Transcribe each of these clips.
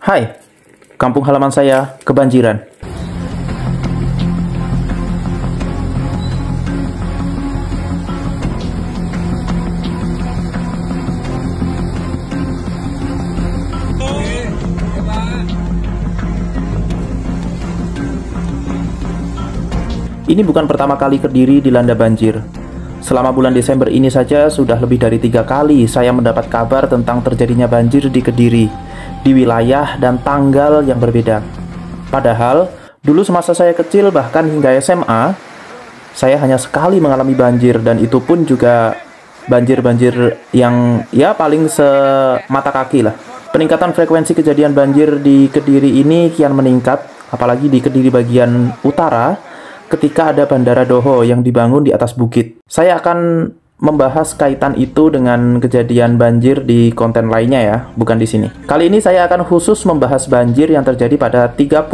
Hai, kampung halaman saya kebanjiran. Ini bukan pertama kali Kediri dilanda banjir. Selama bulan Desember ini saja sudah lebih dari 3 kali saya mendapat kabar tentang terjadinya banjir di Kediri, di wilayah dan tanggal yang berbeda. Padahal, dulu semasa saya kecil bahkan hingga SMA, saya hanya sekali mengalami banjir, dan itu pun juga banjir-banjir yang ya paling semata kaki lah. Peningkatan frekuensi kejadian banjir di Kediri ini kian meningkat, apalagi di Kediri bagian utara, ketika ada Bandara Doho yang dibangun di atas bukit. Saya akan membahas kaitan itu dengan kejadian banjir di konten lainnya ya, bukan di sini. Kali ini saya akan khusus membahas banjir yang terjadi pada 31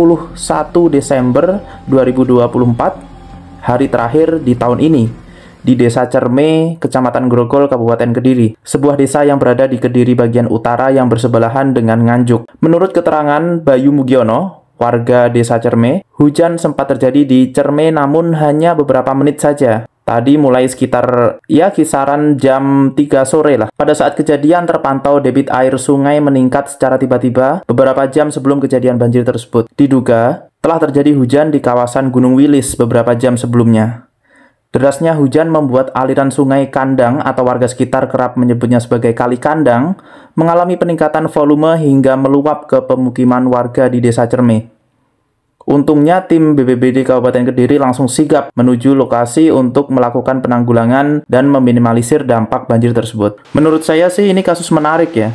Desember 2024, hari terakhir di tahun ini, di Desa Cerme, Kecamatan Grogol, Kabupaten Kediri. Sebuah desa yang berada di Kediri bagian utara yang bersebelahan dengan Nganjuk. Menurut keterangan Bayu Mugiono, warga Desa Cerme, hujan sempat terjadi di Cerme namun hanya beberapa menit saja. Tadi mulai sekitar kisaran jam 3 sore lah. Pada saat kejadian terpantau debit air sungai meningkat secara tiba-tiba beberapa jam sebelum kejadian banjir tersebut. Diduga telah terjadi hujan di kawasan Gunung Wilis beberapa jam sebelumnya. Derasnya hujan membuat aliran sungai Kandang atau warga sekitar kerap menyebutnya sebagai Kali Kandang mengalami peningkatan volume hingga meluap ke pemukiman warga di Desa Cerme. Untungnya tim BPBD Kabupaten Kediri langsung sigap menuju lokasi untuk melakukan penanggulangan dan meminimalisir dampak banjir tersebut. Menurut saya sih ini kasus menarik ya.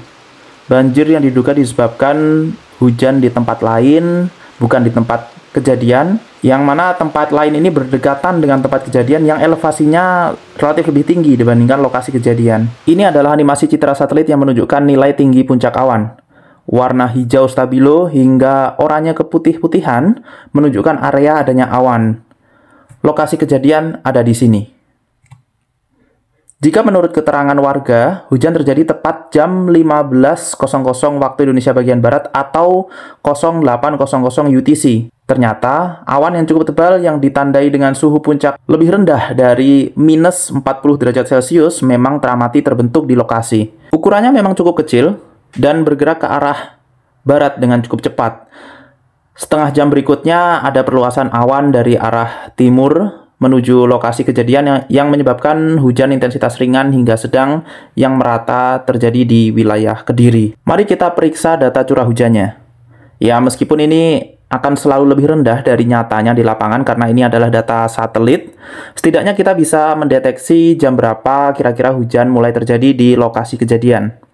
Banjir yang diduga disebabkan hujan di tempat lain, bukan di tempat kejadian, yang mana tempat lain ini berdekatan dengan tempat kejadian yang elevasinya relatif lebih tinggi dibandingkan lokasi kejadian. Ini adalah animasi citra satelit yang menunjukkan nilai tinggi puncak awan. Warna hijau stabilo hingga oranye keputih-putihan menunjukkan area adanya awan. Lokasi kejadian ada di sini. Jika menurut keterangan warga, hujan terjadi tepat jam 15.00 waktu Indonesia bagian Barat atau 08.00 UTC. Ternyata, awan yang cukup tebal yang ditandai dengan suhu puncak lebih rendah dari minus 40 derajat Celcius memang teramati terbentuk di lokasi. Ukurannya memang cukup kecil dan bergerak ke arah barat dengan cukup cepat. Setengah jam berikutnya ada perluasan awan dari arah timur menuju lokasi kejadian yang menyebabkan hujan intensitas ringan hingga sedang yang merata terjadi di wilayah Kediri. Mari kita periksa data curah hujannya. Ya, meskipun ini akan selalu lebih rendah dari nyatanya di lapangan karena ini adalah data satelit, setidaknya kita bisa mendeteksi jam berapa kira-kira hujan mulai terjadi di lokasi kejadian.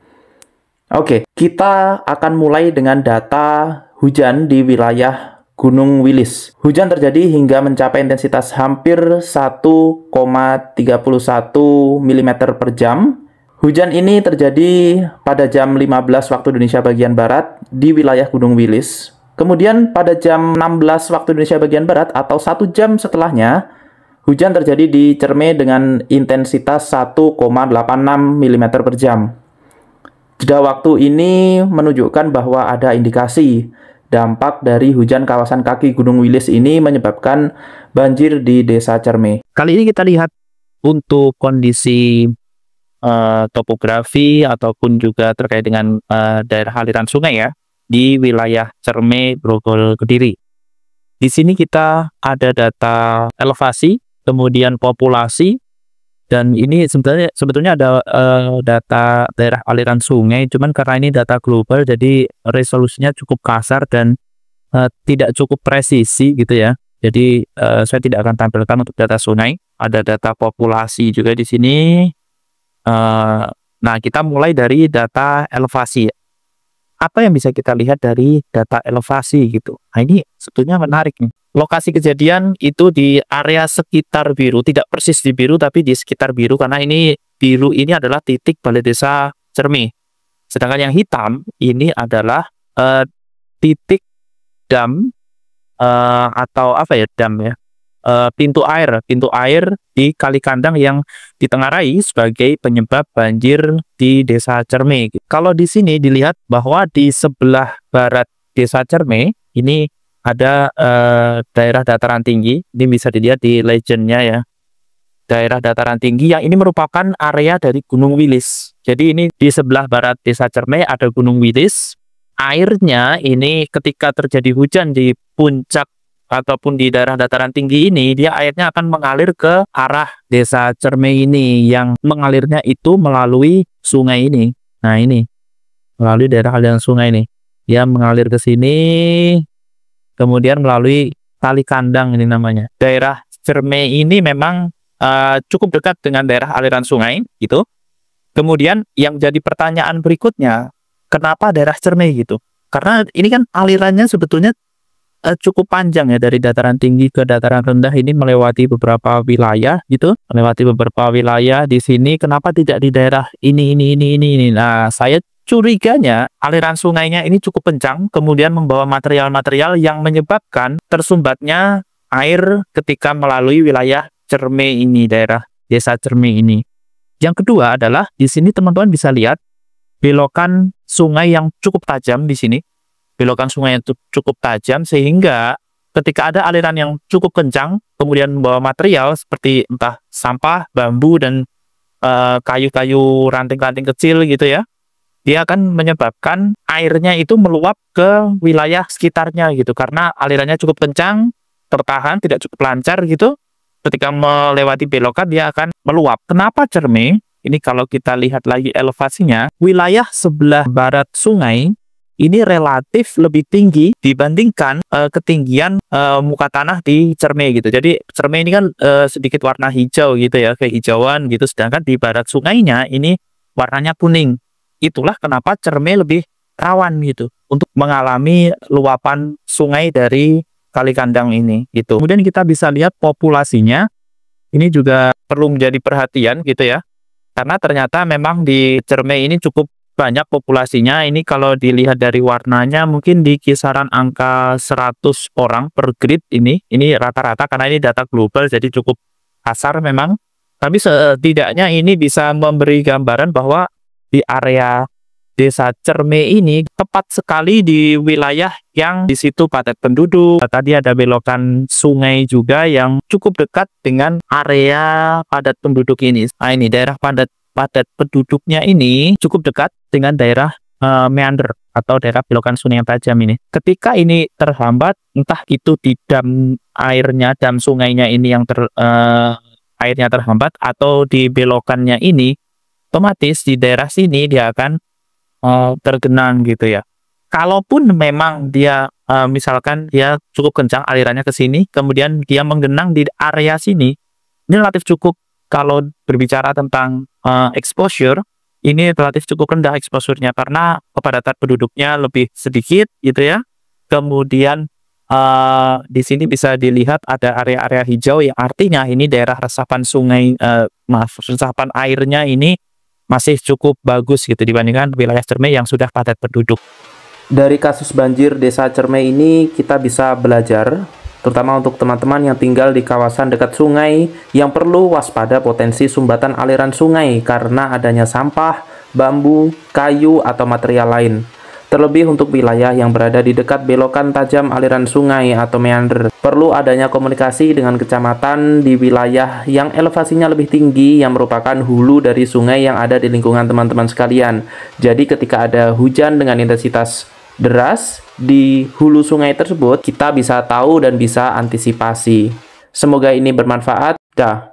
Oke, kita akan mulai dengan data hujan di wilayah Gunung Wilis. Hujan terjadi hingga mencapai intensitas hampir 1,31 mm per jam. Hujan ini terjadi pada jam 15 waktu Indonesia bagian Barat di wilayah Gunung Wilis. Kemudian pada jam 16 waktu Indonesia bagian Barat atau 1 jam setelahnya, hujan terjadi di Cerme dengan intensitas 1,86 mm per jam. Jeda waktu ini menunjukkan bahwa ada indikasi dampak dari hujan kawasan kaki Gunung Wilis ini menyebabkan banjir di Desa Cerme. Kali ini kita lihat untuk kondisi topografi ataupun juga terkait dengan daerah aliran sungai ya di wilayah Cerme, Grogol, Kediri. Di sini kita ada data elevasi, kemudian populasi, dan ini sebetulnya ada data daerah aliran sungai, cuman karena ini data global jadi resolusinya cukup kasar dan tidak cukup presisi gitu ya. Jadi saya tidak akan tampilkan untuk data sungai. Ada data populasi juga di sini. Nah, kita mulai dari data elevasi. Apa yang bisa kita lihat dari data elevasi gitu? Nah, ini sebetulnya menarik nih. Lokasi kejadian itu di area sekitar biru, tidak persis di biru tapi di sekitar biru karena ini biru ini adalah titik Balai Desa Cerme. Sedangkan yang hitam ini adalah titik dam atau apa ya, dam ya. pintu air di Kali Kandang yang ditengarai sebagai penyebab banjir di Desa Cerme. Kalau di sini dilihat bahwa di sebelah barat Desa Cerme ini ada daerah dataran tinggi. Ini bisa dilihat di legendnya ya. Daerah dataran tinggi yang ini merupakan area dari Gunung Wilis. Jadi ini di sebelah barat Desa Cerme ada Gunung Wilis. Airnya ini ketika terjadi hujan di puncak ataupun di daerah dataran tinggi ini, dia airnya akan mengalir ke arah Desa Cerme ini, yang mengalirnya itu melalui sungai ini. Nah ini, melalui daerah aliran sungai ini. Dia mengalir ke sini, kemudian melalui Kali Kandang ini namanya. Daerah Cerme ini memang cukup dekat dengan daerah aliran sungai, gitu. Kemudian yang jadi pertanyaan berikutnya, kenapa daerah Cerme gitu? Karena ini kan alirannya sebetulnya cukup panjang ya, dari dataran tinggi ke dataran rendah ini melewati beberapa wilayah gitu, melewati beberapa wilayah di sini. Kenapa tidak di daerah ini? Nah, saya curiganya aliran sungainya ini cukup kencang, kemudian membawa material-material yang menyebabkan tersumbatnya air ketika melalui wilayah Cerme ini, daerah Desa Cerme ini. Yang kedua adalah di sini teman-teman bisa lihat belokan sungai yang cukup tajam di sini. Belokan sungai yang cukup tajam sehingga ketika ada aliran yang cukup kencang kemudian membawa material seperti entah sampah, bambu, dan kayu-kayu ranting-ranting kecil gitu ya, dia akan menyebabkan airnya itu meluap ke wilayah sekitarnya gitu, karena alirannya cukup kencang, tertahan, tidak cukup lancar gitu. Ketika melewati belokan dia akan meluap. Kenapa Cerme? Ini kalau kita lihat lagi elevasinya, wilayah sebelah barat sungai ini relatif lebih tinggi dibandingkan ketinggian muka tanah di Cerme gitu. Jadi Cerme ini kan sedikit warna hijau gitu ya, kehijauan gitu. Sedangkan di barat sungainya ini warnanya kuning. Itulah kenapa Cerme lebih rawan gitu untuk mengalami luapan sungai dari Kali Kandang ini gitu. Kemudian kita bisa lihat populasinya. Ini juga perlu menjadi perhatian gitu ya. Karena ternyata memang di Cerme ini cukup banyak populasinya. Ini kalau dilihat dari warnanya mungkin di kisaran angka 100 orang per grid ini rata-rata, karena ini data global jadi cukup kasar memang. Tapi setidaknya ini bisa memberi gambaran bahwa di area Desa Cerme ini tepat sekali di wilayah yang di situ padat penduduk. Tadi ada belokan sungai juga yang cukup dekat dengan area padat penduduk ini. Nah ini daerah padat penduduknya ini cukup dekat dengan daerah meander atau daerah belokan sungai yang tajam ini. Ketika ini terhambat, entah itu di dam airnya, dam sungainya ini yang airnya terhambat, atau di belokannya ini, otomatis di daerah sini dia akan tergenang gitu ya. Kalaupun memang dia misalkan dia cukup kencang alirannya ke sini, kemudian dia menggenang di area sini, ini relatif cukup. Kalau berbicara tentang exposure, ini relatif cukup rendah exposure-nya karena kepadatan penduduknya lebih sedikit gitu ya. Kemudian di sini bisa dilihat ada area-area hijau yang artinya ini daerah resapan sungai, resapan airnya ini masih cukup bagus gitu dibandingkan wilayah Cerme yang sudah padat penduduk. Dari kasus banjir Desa Cerme ini kita bisa belajar, terutama untuk teman-teman yang tinggal di kawasan dekat sungai yang perlu waspada potensi sumbatan aliran sungai karena adanya sampah, bambu, kayu, atau material lain. Terlebih untuk wilayah yang berada di dekat belokan tajam aliran sungai atau meander. Perlu adanya komunikasi dengan kecamatan di wilayah yang elevasinya lebih tinggi yang merupakan hulu dari sungai yang ada di lingkungan teman-teman sekalian. Jadi ketika ada hujan dengan intensitas deras di hulu sungai tersebut, kita bisa tahu dan bisa antisipasi. Semoga ini bermanfaat. Dah.